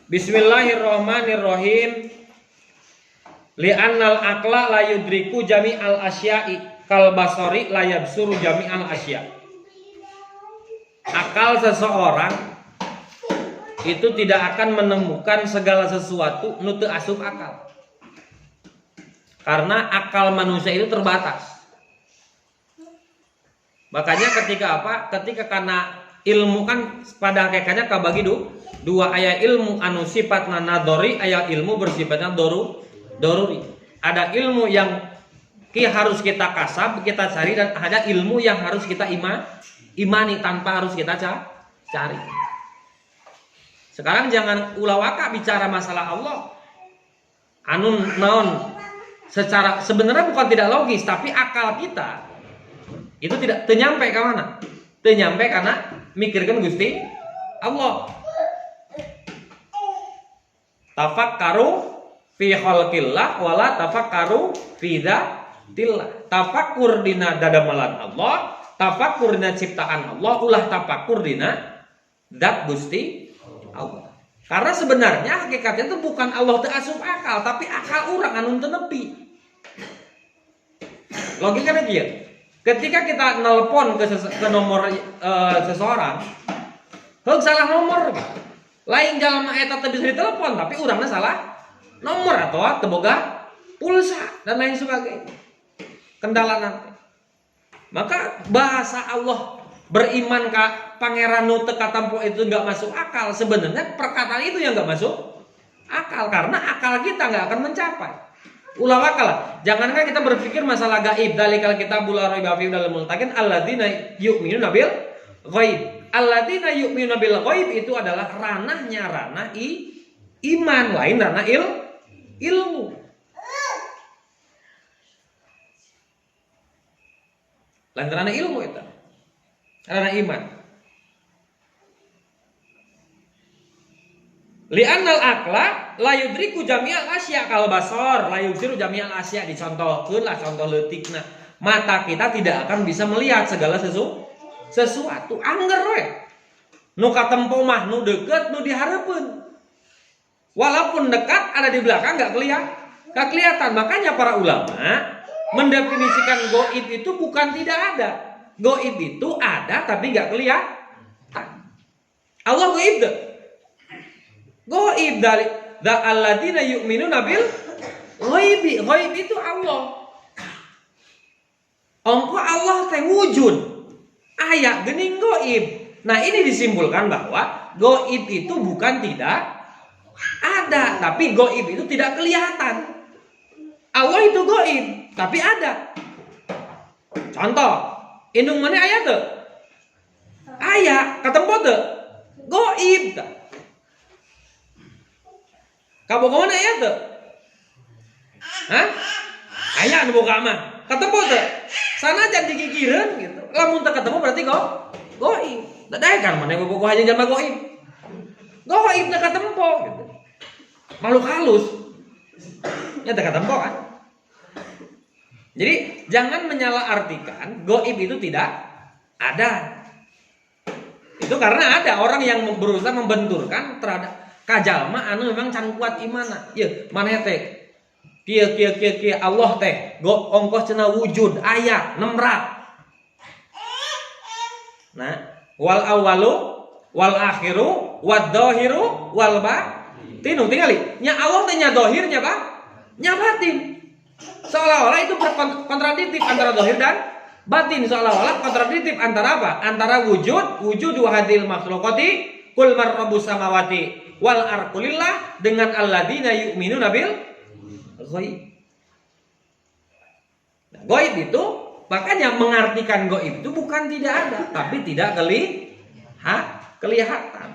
Bismillahirrahmanirrahim. Li'annal aqla la yudriku jami'al asya'i kal basari la yabsuru jami'al asya'. Akal seseorang itu tidak akan menemukan segala sesuatu nu teu asup akal. Karena akal manusia itu terbatas. Makanya ketika karena ilmu kan pada hakikatnya kabagi dua, aya ilmu anu sifatna nadori, aya ilmu bersifatnya doruri. Ada ilmu yang harus kita kasab, kita cari, dan ada ilmu yang harus kita imani tanpa harus kita cari. Sekarang jangan ulawaka bicara masalah Allah. Anu naon secara sebenarnya bukan tidak logis, tapi akal kita itu tidak tenyampe ke mana? Tenyampe karena mikirkan Gusti Allah. Tafakkaru fi khalqillah wala tafakkaru fi dzatillah. Tafakkur dina dadamalan Allah, tafakkur dina ciptaan Allah, ulah tafakkur dina zat Gusti Allah. Karena sebenarnya hakikatnya itu bukan Allah teu asup akal, tapi akal urang anu teu nepi. Logikanya kieu. Ketika kita nelpon ke nomor seseorang, heug salah nomor. Lain jalma eta teh bisa ditelepon, tapi urangna salah nomor atau teu boga pulsa dan lain sebagainya. Kendala nanti. Maka bahasa Allah beriman ka pangeran nu teu katampo itu enggak masuk akal. Sebenarnya perkataan itu yang enggak masuk akal karena akal kita enggak akan mencapai. Ulah wakal. Jangankan kita berpikir masalah gaib, dalikal kitabul la raiba fihi hudal lil muttaqin alladzina yu'minuna bil ghaib. Alladzina yu'minuna bil ghaib itu adalah ranah iman, lain ranah ilmu. Lain ranah ilmu itu. Ranah iman. Li'annal aqla la yudriku jami'al asya kal basar la yudriku jami'al asya. Dicontohkeun lah contoh leutikna. Mata kita tidak akan bisa melihat segala sesuatu. Angger we. Nu katempo mah nu deukeut nu dihareupeun. Walaupun dekat ada di belakang enggak kelihatan. Makanya para ulama mendefinisikan gaib itu bukan tidak ada. Gaib itu ada tapi enggak kelihatan. Allah gaib deh. Gaib dari alladzina yu'minuna bil ghaibi. Ghaib itu Allah. Ongko Allah teh wujud. Aya geuning gaib. Nah, ini disimpulkan bahwa gaib itu bukan tidak ada, tapi gaib itu tidak kelihatan. Allah itu gaib, tapi ada. Contoh, indung mana aya teu? Aya, katempo teu? Gaib tah. Kabogohan aya teu? Hah? Aya anu boga mah. Katempo teu? Sanajan digigireun gitu. Lamun teu ketemu berarti gaib. Da dae kan maneh bobogoh aja jalma gaib. Gaib teu katempo gitu. Makhluk halus. Ya teu katempo kan? Jadi jangan menyalahartikan gaib itu tidak ada. Itu karena ada orang yang berusaha membenturkan terhadap kajalma anu memang can kuat imana. Ieu maneh teh kieu Allah teh ongkos cenah wujud aya nemrat. Nah, wal awalu wal akhiru wad dhahiru wal batinu. Tingali nya Allah teh nya dhahir nya batin. Seolah-olah itu kontradiktif antara dhahir dan batin. Seolah-olah kontradiktif antara apa? Antara wujud wa hadil makhluqati kul mar rabbus samawati wal arqulillah dengan alladzina yu'minuna bil ghaib. Nah, ghaib itu makanya mengartikan ghaib itu bukan tidak ada, tapi tidak kelihatan.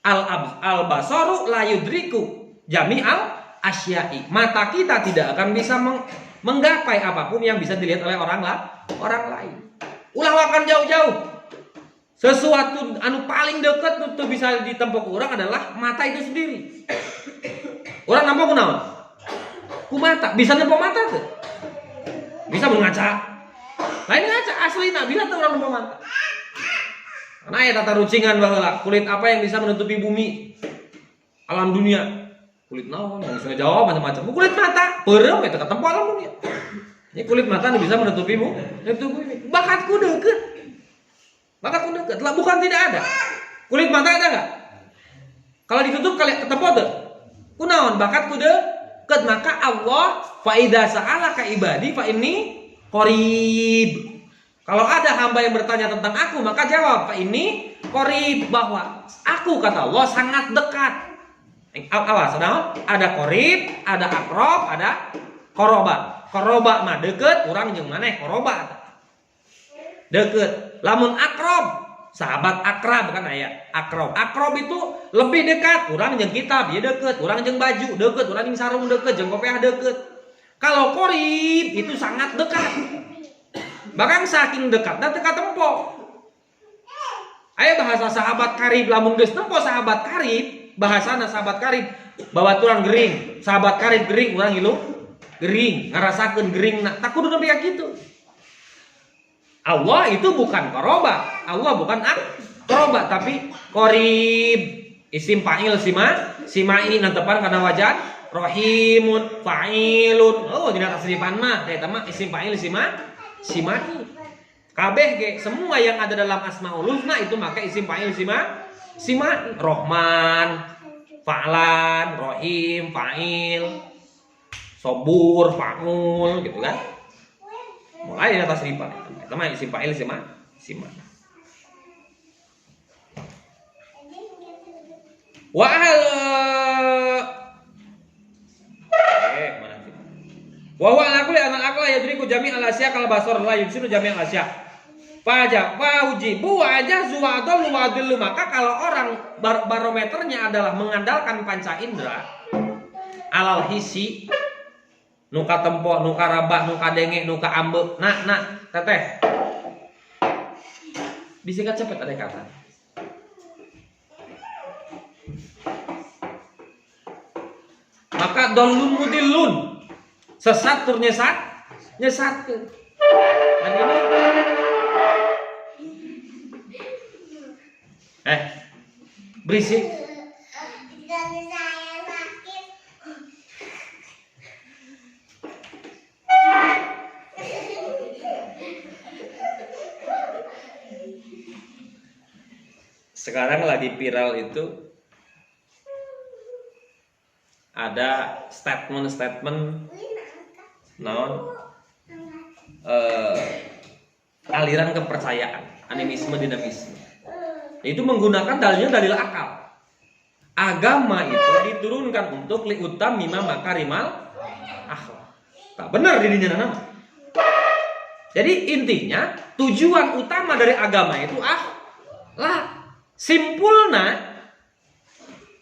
Al basaru la yudriku jami'al asya'i. Mata kita tidak akan bisa menggapai apapun yang bisa dilihat oleh orang lain. Ulah wakan jauh-jauh. Sesuatu anu paling dekat tuh bisa ditempok orang adalah mata itu sendiri. Orang nampak kunaon? Ku mata, bisa nempok mata tuh. Bisa mengaca. Lain ngaca aslina bisa tuh orang nempok mata. Karena ya tata rucingan baheula, kulit apa yang bisa menutupi bumi? alam dunia. Kulit naon, bisa jawab macam-macam. Kulit mata, perem eta katempo alam dunia. Ini kulit mata bisa menutupimu, menutupi bakatku deket. Bakatku deket, lah bukan tidak ada. Kulit mata ada enggak? Kalau ditutup kalian ketempo tuh. Kunaon bakatku deket, maka Allah fa idza sa'alaka ibadi fa inni qarib. Kalau ada hamba yang bertanya tentang aku, maka jawab fa inni qarib, bahwa aku kata Allah sangat dekat. Awas, ada qarib, ada aqrab, ada qoroba. Qoroba mah deket, urang jeung maneh qoroba. Deket. Lamun aqrab, sahabat akrab kan aya. Aqrab. Aqrab itu lebih dekat, urang jeung kitab dia deket, urang jeung baju deket, urang jeung sarung deket, jeung kopiah deket. Kalau qarib itu sangat dekat. Bahkan saking dekatna teu katempo. Aya bahasa sahabat karib, lamun geus tempo sahabat karib, bahasana sahabat karib, babaturan gering, sahabat karib gering, urang ngilu gering, ngarasakeun geringna. Tak kudu nepi ka kitu. Allah itu bukan qoroba, Allah bukan qoroba, tapi qarib. Isim fa'il simai nantepan kana wajan rahimun fa'ilun. Oh, dina tasrifan mah eta mah isim fa'il simai. Kabeh ge semua yang ada dalam Asmaul Husna itu maka isim fa'il simai. Rahman, Fa'lan, Rahim, Fa'il, Sobur, Fa'ul gitu kan. Mulai dari tasrifan. Itu mah isim fa'il simai. Wa al mana sih? Wa huwa ala kulli anal aqla yadriku jami' al asya kal basar la yubsiru jami' al asya. Ujibu aja zuwadul wadillu. Maka kalau orang barometernya adalah mengandalkan panca indera alal hisi, nuka tempo, nuka rabah, nuka denge, nuka ambe, nah teteh disingkat cepet ada kata. Maka dolun mudilun, sesat tur nyesatkeun. Dan ini berisik. Sekarang lagi viral itu ada statement aliran kepercayaan, animisme, dinamisme. Itu menggunakan dalilnya dalil akal. Agama itu diturunkan untuk liutam mimma makarimal akhlak. Tak benar dirinya nama. Jadi intinya tujuan utama dari agama itu akhlak. Simpulna,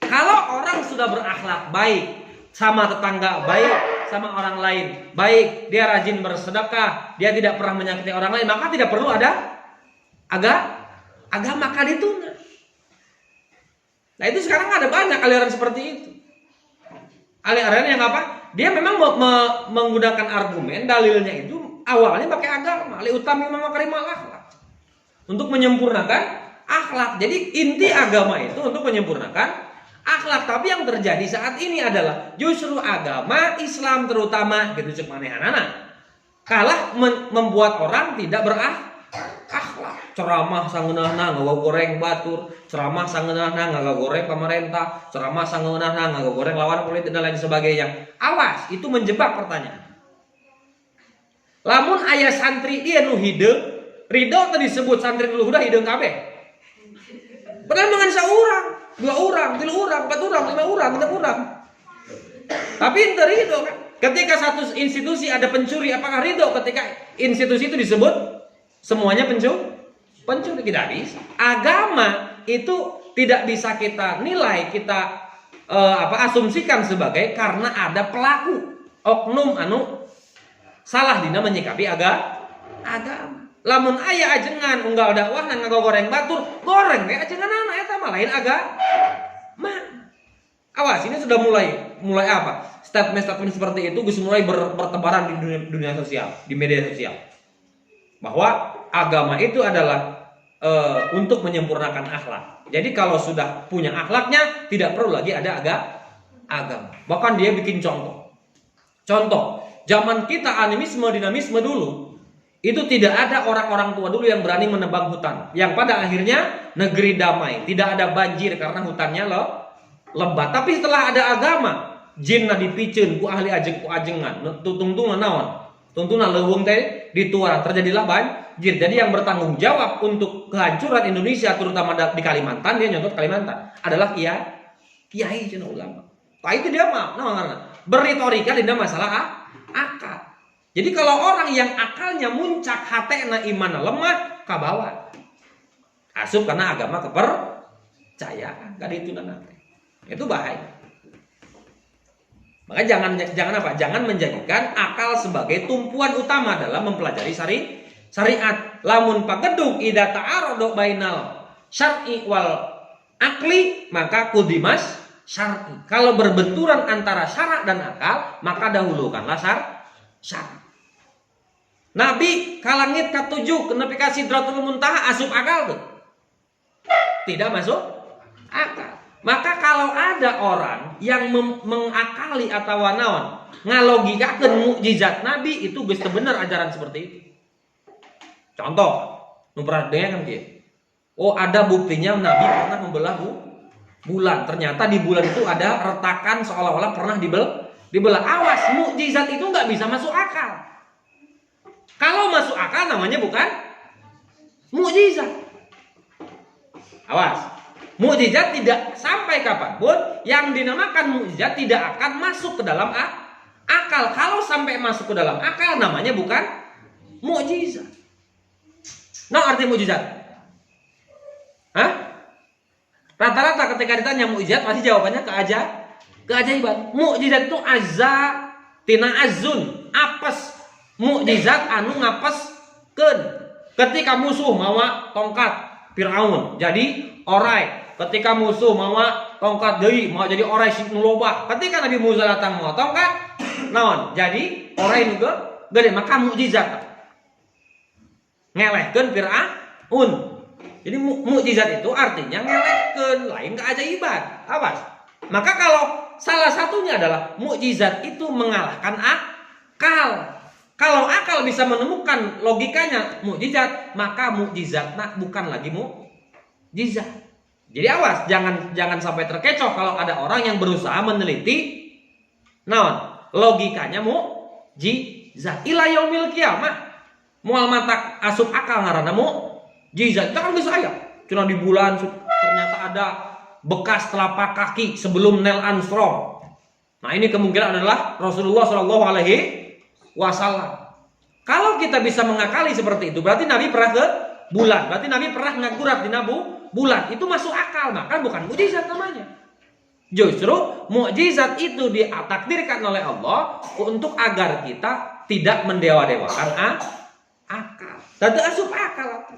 kalau orang sudah berakhlak baik, sama tetangga baik, sama orang lain baik, dia rajin bersedekah, dia tidak pernah menyakiti orang lain, maka tidak perlu ada agama kadituna. Nah itu sekarang ada banyak aliran seperti itu. Aliran yang apa? Dia memang menggunakan argumen, dalilnya itu awalnya pakai agama, li utami makarimal akhlak, untuk menyempurnakan akhlak. Jadi inti agama itu untuk menyempurnakan akhlak. Tapi yang terjadi saat ini adalah justru agama Islam terutama gitu cek manehanana kalah membuat orang tidak berakhlak. Ceramah sangeunahna ngagoreng batur, ceramah sangeunahna ngagoreng pemerintah, ceramah sangeunahna ngagoreng lawan politik dan lain sebagainya. Awas, itu menjebak pertanyaan. Lamun aya santri dia nu hideung, ridho tadi disebut santri dulu udah hideung kabeh. Padahal dengan seorang, 2 orang, 3 orang, 4 orang, 5 orang, 6 orang. Tapi ente ridho kan? Ketika satu institusi ada pencuri, apakah ridho ketika institusi itu disebut semuanya pencuri? Tidak bisa. Agama itu tidak bisa kita nilai, kita asumsikan sebagai karena ada pelaku oknum anu salah dina menyikapi agama. Lamun aya ajengan unggal dakwah nang ngagoreng batur, goreng we ajenganana eta mah lain agama. Awas, ini sudah mulai apa? Statement seperti itu geus mulai bertebaran di dunia sosial, di media sosial. Bahwa agama itu adalah untuk menyempurnakan akhlak. Jadi kalau sudah punya akhlaknya, tidak perlu lagi ada agama. Bahkan dia bikin contoh. Contoh, zaman kita animisme, dinamisme dulu, itu tidak ada orang-orang tua dulu yang berani menebang hutan. Yang pada akhirnya negeri damai, tidak ada banjir karena hutannya lebat. Tapi setelah ada agama, jinna dipicen ku ahli ajeng ku ajengan, tungtung naon, tungtuna leuweung teh dituaran, terjadilah banjir. Jadi yang bertanggung jawab untuk kehancuran Indonesia, terutama di Kalimantan, dia nyontot Kalimantan, adalah kiai cenah ulama. Nah itu dia mah, karena berretorika di masalah akal. Jadi kalau orang yang akalnya muncak, hatena iman lemah, kabawa asup karena agama kepercayaan, kan itu nanti. Itu bahaya. Maka jangan apa? Jangan menjadikan akal sebagai tumpuan utama dalam mempelajari syariat. Lamun pagedung ida ta'arodo bainal syar'i wal akli, maka kudimas syar'i. Kalau berbenturan antara syarak dan akal, maka dahulukanlah syarak. Nabi kalangit katujuh nepi ka Sidratul Muntaha asup akal tuh? Tidak masuk akal. Maka kalau ada orang yang mengakali atau naon ngalogikakeun mukjizat Nabi, itu geus teu bener ajaran seperti itu. Contoh, nu pernah dengar kan kieu. Oh, ada buktinya Nabi pernah membelah bulan. Ternyata di bulan itu ada retakan seolah-olah pernah dibelah. Awas, mukjizat itu nggak bisa masuk akal. Kalau masuk akal namanya bukan mukjizat. Awas, mukjizat tidak sampai kapanpun yang dinamakan mukjizat tidak akan masuk ke dalam akal. Kalau sampai masuk ke dalam akal namanya bukan mukjizat. Nah, arti mukjizat? Hah? Rata-rata ketika ditanya mukjizat pasti jawabannya keajaiban. Mukjizat itu azza tina azun, apes. Mukjizat anu ngapeskeun. Ketika musuh mawa tongkat Firaun jadi orai. Ketika musuh mawa tongkat deui mau jadi orai si loba. Ketika Nabi Musa datang mawa tongkat naon? Jadi orai nu gede, maka mukjizat. Ngelehkeun Firaun. Jadi mukjizat itu artinya ngelehkeun, lain keajaiban. Apa? Maka kalau salah satunya adalah mukjizat itu mengalahkan akal. Kalau akal bisa menemukan logikanya mukjizat, maka mukjizat bukan lagi mukjizat. Jadi awas, jangan sampai terkecoh kalau ada orang yang berusaha meneliti logikanya mukjizat. Ila yaumil kiamah. Moal mata asup akal ngaranna mukjizat. Itu kan bisa aya. Cuma di bulan ternyata ada bekas telapak kaki sebelum Neil Armstrong. Nah, ini kemungkinan adalah Rasulullah Shallallahu Alaihi Wasallam. Kalau kita bisa mengakali seperti itu, berarti Nabi pernah ke bulan, berarti Nabi pernah ngagurat di bulan. Itu masuk akal, maka bukan mukjizat namanya. Justru mukjizat itu ditakdirkan oleh Allah untuk agar kita tidak mendewa-dewakan akal. Tentu asup akal.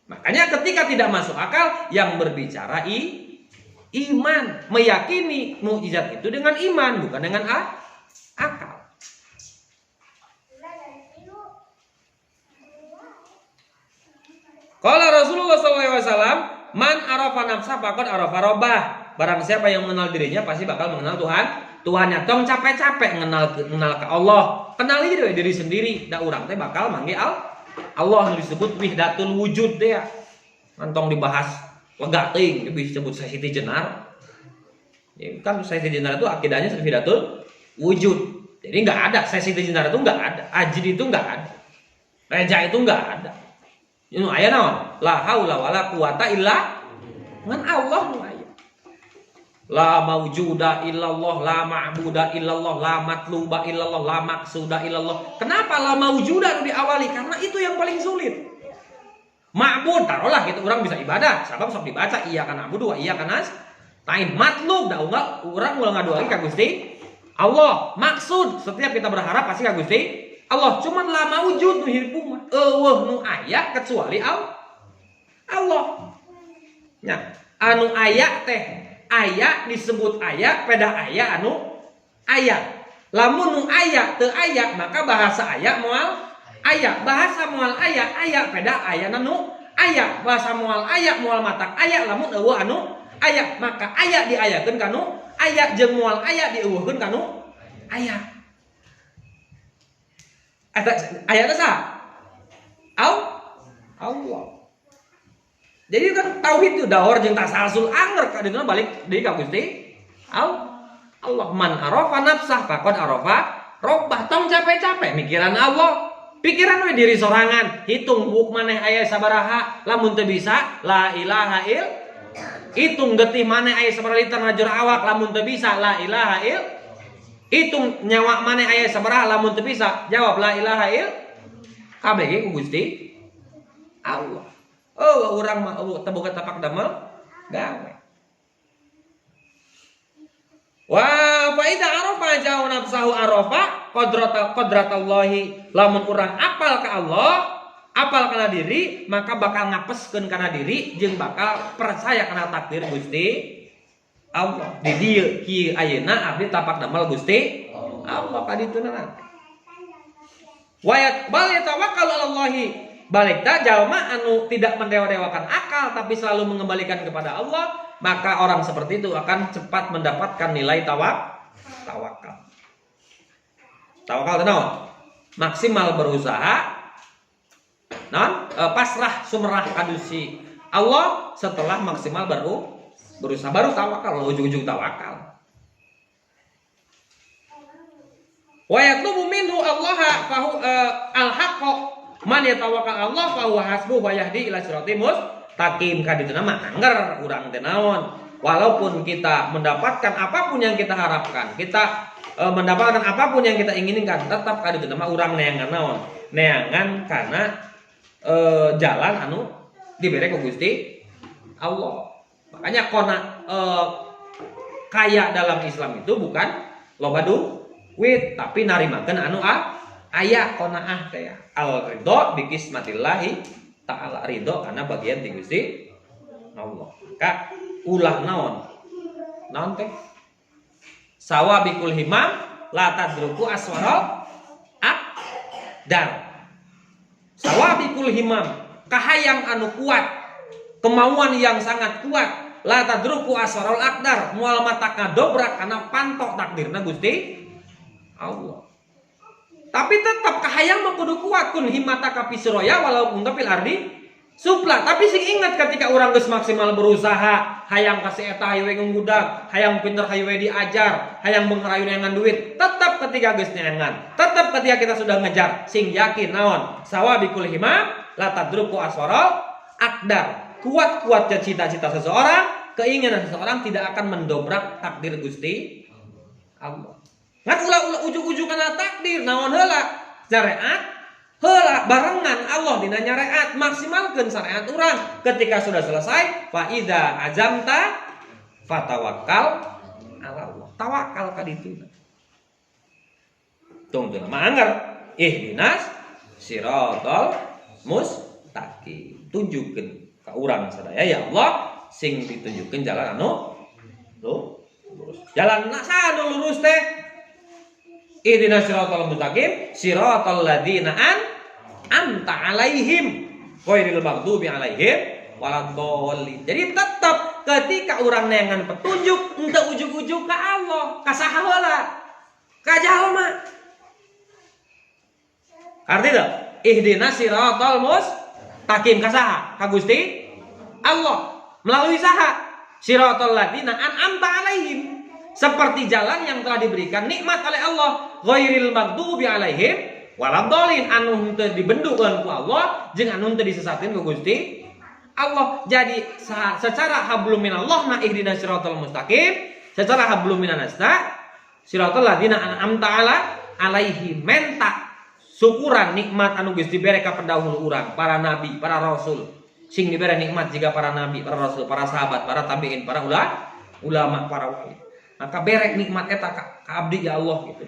Makanya ketika tidak masuk akal, yang berbicara iman, meyakini mukjizat itu dengan iman, bukan dengan akal. Qala Rasulullah SAW, man arafa nafsa faqad arafa rabbah. Barang siapa yang mengenal dirinya pasti bakal mengenal Tuhannya. Tong capek-capek mengenal ke Allah. Kenali diri sendiri. Da urang teh bakal manggil Allah, disebut wihdatul wujud teh. Mantong dibahas lega teuing disebut Sayyidi Jenar. Ya, kan Sayyidi Jenar itu akidahnya wihdatul wujud. Jadi enggak ada Sayyidi Jenar itu enggak ada. Ajid itu enggak ada. Reja itu enggak ada. Ini ayat naon? La haula wala quwata illa man Allah nu aya. La maujuda illallah, la ma'buda illallah, la matluba illallah, la maqsuda illallah. Kenapa la maujuda nu diawali? Karena itu yang paling sulit. Ma'bud taruhlah gitu orang bisa ibadah, sabab sok dibaca iya kana abudu wa iya kana tain. Matlub da urang ulah ngadoakeun ka Gusti Allah. Maksud setiap kita berharap pasti ka Gusti Allah. Cuman la maujud nu hirup mah eueuh nu aya kecuali Allah. Nya anu aya teh aya disebut aya peda aya anu aya. Lamun nu aya teu aya maka bahasa aya moal aya. Bahasa moal aya peda aya nu aya bahasa moal aya moal matak aya lamun eueuh anu aya maka aya diayakeun kanu aya jeung moal aya dieuweuhkeun kanu aya. Eta aya teh saha? Allah. Jadi kan tauhid itu dahor jeung tasalsul anger ka dina balik deui ka Gusti Allah. Man arafa nafsah faqad arafa rabbah. Tong capek-capek mikiran Allah. Pikiran we diri sorangan, hitung buk maneh aya sabaraha, lamun teu bisa la ilaha il. Hitung getih maneh aya sabaraha liter najur awak, lamun teu bisa la ilaha il. Hitung nyawa maneh aya sabaraha, lamun teu bisa jawab la ilaha il. Kabeh ge ku Gusti Allah. Oh, urang mah teu boga tapak damel gawe. Wa fa idza arafa ja'u nafsahu arafa qadratallahi, lamun urang apal ka Allah, apal kana diri, maka bakal ngapeskeun kana diri jeung bakal percaya kana takdir Gusti Allah. Di dieu kieu ayeuna abdi tapak damel Gusti Allah ka dituna nanti. Wa bal yatawakkalu 'alallahi, balik dah jalma anu tidak mendewa-dewakan akal tapi selalu mengembalikan kepada Allah, maka orang seperti itu akan cepat mendapatkan nilai tawakal. Tawakal itu maksimal berusaha, pasrah sumrah kadusi Allah setelah maksimal berusaha baru tawakal, ujung-ujung tawakal. Wa yatlubu minhu Allah fahu al-haqqo, man yatawakkal Allah fa huwa hasbuh wa yahdi ila siratal mustaqim. Ka ditu mah angger urang teh naon, walaupun kita mendapatkan apapun yang kita harapkan, kita mendapatkan apapun yang kita inginkan, tetap ka ditu mah urang neangan naon, neangan kana jalan anu dibere ku Gusti Allah. Makanya kaya dalam Islam itu bukan loba duit, tapi narimakeun anu aya qanaah teh al ridho bi qismatillahi ta'ala, ridho karena bagian ti Gusti Allah. Maka ulah naon teh sawa bikul himam la tadruku aswaral akdar. Sawa bikul himam kahayang anu kuat, kemauan yang sangat kuat, la tadruku aswaral akdar, moal mata ngadobrak karena pantok takdirna Gusti Allah. Tapi tetap kahayang mah kudu kuat, kun himata kapisroya walaupun fil ardi supla. Tapi sing ingat ketika orang geus maksimal berusaha, hayang kasih eta hayu we ngunggudag, hayang pinter hayu we diajar, hayang beunghar hayu neangan duit, tetap ketika geus neangan, tetap ketika kita sudah ngejar, sing yakin naon sawabikul himam la tadruku aswaral akdar. Kuat-kuatnya cita-cita seseorang, keinginan seseorang tidak akan mendobrak takdir Gusti Allah. Ngan ulah ujug-ujugan takdir naon heula syariat heula barengan Allah dina syariat, maksimalkeun syariat urang. Ketika sudah selesai fa idza azamta fatawakkal ala Allah, tawakal ka ditu. Tong teu mah anggar ihdinas siratal mustaqim, tunjukkeun ka urang sadaya ya Allah sing ditunjukkeun jalan anu lurus. Jalan saha anu lurus teh? Ihdinas siratal mustaqim siratal ladzina an'amta 'alaihim ghairil maghdubi 'alaihim waladdallin. Jadi tetap ketika urang neangan petunjuk henteu ujug-ujug ka Allah, ka saha heula? Ka jalma. Artinya ihdinas siratal mustaqim ka saha? Ka Gusti Allah. Melalui saha? Siratal ladzina an'amta 'alaihim. Seperti jalan yang telah diberikan nikmat oleh Allah, ghairil maghdubi 'alaihim waladdallin, anu teu dibendukeun ku Allah jeung anu teu disesatkeun ku Gusti Allah. Jadi secara hablum minallah na ihdinas siratal mustaqim, secara hablum minanas siratal ladzina an'amta 'alaihim, menta syukuran nikmat anu geus dibere ka pendahulu urang, para nabi, para rasul. Sing dibere nikmat jiga para nabi, para rasul, para sahabat, para tabi'in, para ulama, para wali. Maka berek nikmat eta ka abdi ya Allah gitu.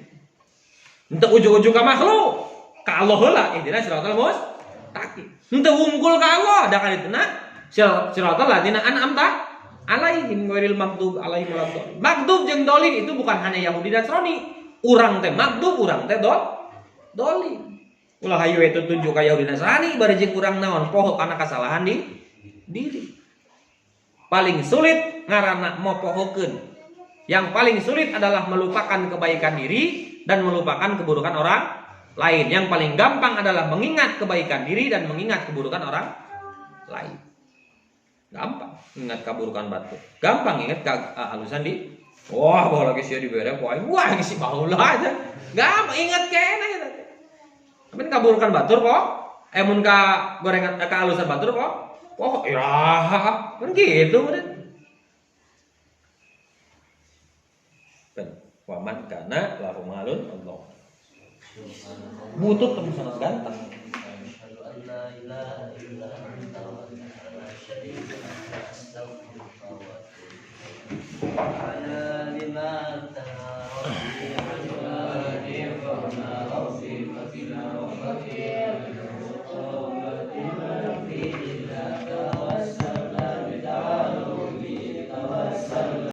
Henteu ujug-ujug ka makhluk, ka Allah heula ihdinas siratal mustaqim. Henteu wungkul ka Allah da ka dituna siratal ladzina an'amta 'alaihim ghairil maghdub 'alaihim waladdallin. Maghdub jeung dolin itu bukan hanya Yahudi dan Nasrani. Urang teh maghdub, urang teh dolin. Ulah hayu itu tunjuk ka Yahudi Nasrani bari jeung urang naon poho kana kasalahan di diri. Paling sulit ngaranna mopohokeun. Yang paling sulit adalah melupakan kebaikan diri dan melupakan keburukan orang lain. Yang paling gampang adalah mengingat kebaikan diri dan mengingat keburukan orang lain. Gampang ingat keburukan batu. Gampang ingat halusan di. Wah, bawa lagi sih dibere poe. Wah, si baheula aja. Gampang ingat kene eta. Tapi keburukan batur kok. Mun ka gorengan ka halusan batur kok. Oh, iraha. Kan gitu bener. Ben, waman kana lahu malun Allah. Butut temu sangat ganteng.